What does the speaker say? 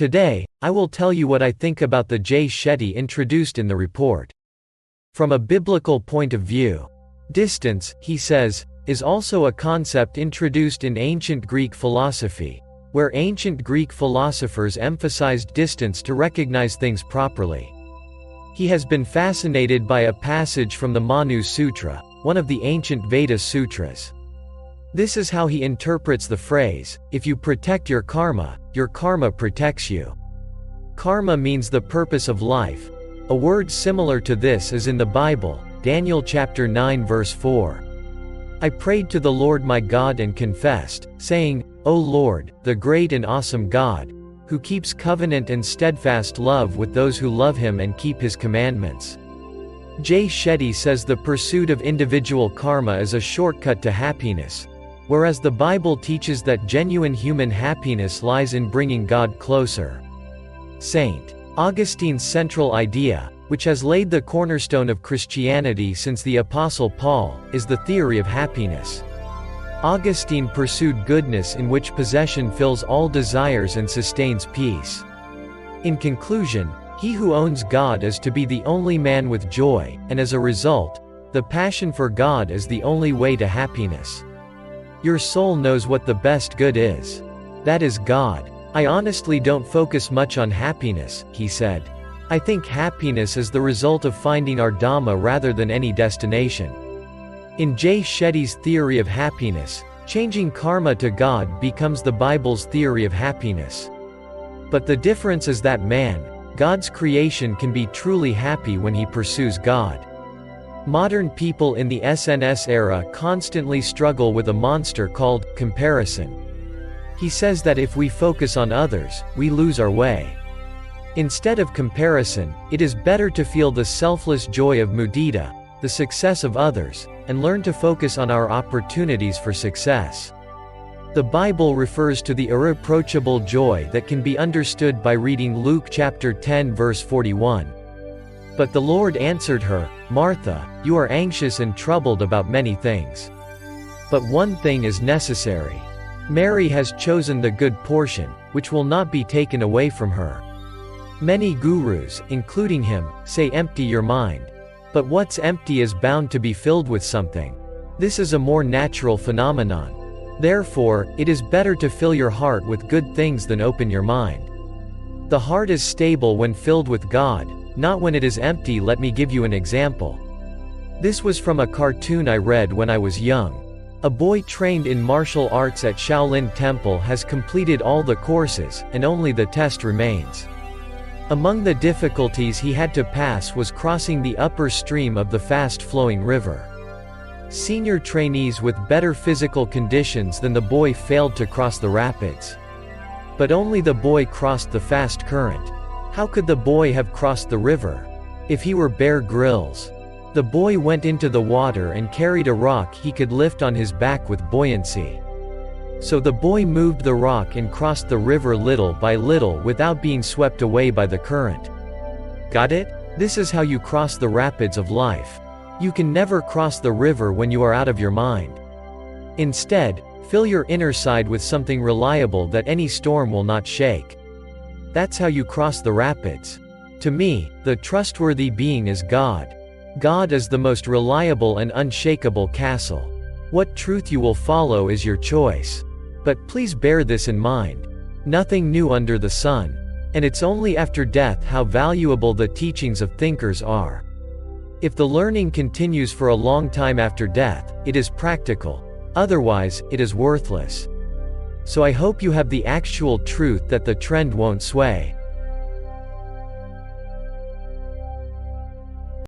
Today, I will tell you what I think about the Jay Shetty introduced in the report. From a biblical point of view, distance, he says, is also a concept introduced in ancient Greek philosophy, where ancient Greek philosophers emphasized distance to recognize things properly. He has been fascinated by a passage from the Manu Sutra, one of the ancient Veda sutras. This is how he interprets the phrase, "If you protect your karma protects you." Karma means the purpose of life. A word similar to this is in the Bible, Daniel chapter 9 verse 4. I prayed to the Lord my God and confessed, saying, O Lord, the great and awesome God, who keeps covenant and steadfast love with those who love him and keep his commandments. Jay Shetty says the pursuit of individual karma is a shortcut to happiness, whereas the Bible teaches that genuine human happiness lies in bringing God closer. St. Augustine's central idea, which has laid the cornerstone of Christianity since the Apostle Paul, is the theory of happiness. Augustine pursued goodness in which possession fills all desires and sustains peace. In conclusion, he who owns God is to be the only man with joy, and as a result, the passion for God is the only way to happiness. Your soul knows what the best good is. That is God. I honestly don't focus much on happiness, he said. I think happiness is the result of finding our Dhamma rather than any destination. In Jay Shetty's theory of happiness, changing karma to God becomes the Bible's theory of happiness. But the difference is that man, God's creation, can be truly happy when he pursues God. Modern people in the SNS era constantly struggle with a monster called comparison. He says that if we focus on others, we lose our way. Instead of comparison, it is better to feel the selfless joy of mudita, the success of others, and learn to focus on our opportunities for success. The Bible refers to the irreproachable joy that can be understood by reading Luke chapter 10 verse 41. But the Lord answered her, Martha, you are anxious and troubled about many things. But one thing is necessary. Mary has chosen the good portion, which will not be taken away from her. Many gurus, including him, say empty your mind. But what's empty is bound to be filled with something. This is a more natural phenomenon. Therefore, it is better to fill your heart with good things than open your mind. The heart is stable when filled with God, not when it is empty. Let me give you an example. This was from a cartoon I read when I was young. A boy trained in martial arts at Shaolin Temple has completed all the courses, and only the test remains. Among the difficulties he had to pass was crossing the upper stream of the fast-flowing river. Senior trainees with better physical conditions than the boy failed to cross the rapids. But only the boy crossed the fast current. How could the boy have crossed the river? If he were Bear Grylls. The boy went into the water and carried a rock he could lift on his back with buoyancy. So the boy moved the rock and crossed the river little by little without being swept away by the current. Got it? This is how you cross the rapids of life. You can never cross the river when you are out of your mind. Instead, fill your inner side with something reliable that any storm will not shake. That's how you cross the rapids. To me, the trustworthy being is God. God is the most reliable and unshakable castle. What truth you will follow is your choice. But please bear this in mind. Nothing new under the sun. And it's only after death how valuable the teachings of thinkers are. If the learning continues for a long time after death, it is practical. Otherwise, it is worthless. So I hope you have the actual truth that the trend won't sway.